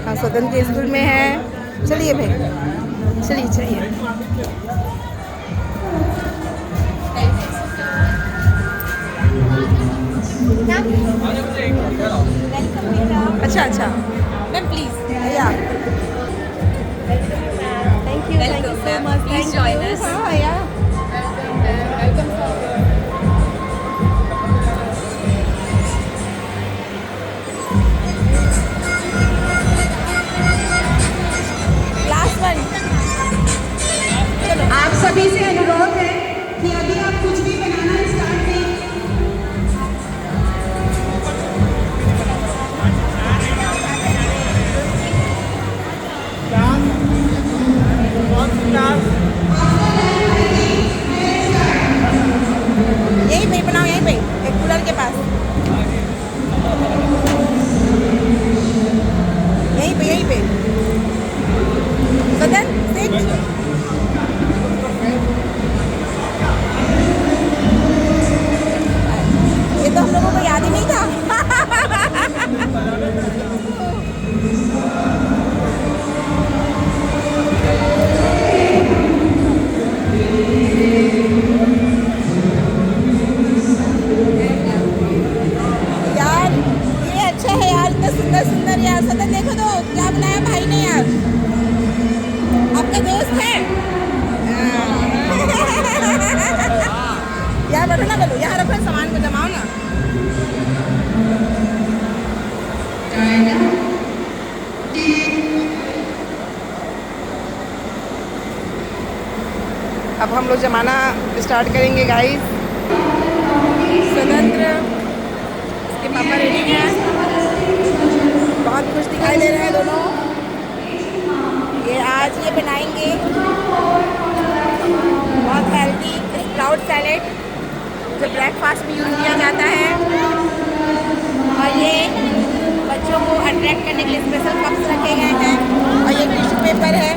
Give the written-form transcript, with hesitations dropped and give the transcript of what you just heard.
हाँ स्वतंत्र के स्कूल में है। चलिए भाई, चलिए चलिए। अच्छा अच्छा मैम प्लीज। या thank you so much. Please join us. हाँ या क्लास 1। चलो आप सभी से अनुरोध है कि अभी आप कुछ भी बनाना स्टार्ट करें। यहीं पे बनाओ, यहीं पे एक कूलर के पास, यहीं पे सदन सिट। ये तो हम लोगों को याद ही नहीं था। यार ये अच्छा है यार, इतना सुंदर सुंदर यार। सदन देखो तो क्या बनाया भाई ने यार, आपका दोस्त है। यार बैठो ना, बोलो यहाँ रखो, सामान को जमाओ ना। अब हम लोग जमाना स्टार्ट करेंगे गाइस। स्वतंत्र इसके पापा रेडी हैं, बहुत खुश दिखाई दे रहे हैं दोनों। ये आज ये बनाएंगे बहुत हेल्दी स्प्राउट सैलेड, जो ब्रेकफास्ट में यूज़ किया जाता है। और ये बच्चों को अट्रैक्ट करने के लिए स्पेशल कप्स रखे गए हैं, और ये टिश्यू पेपर है।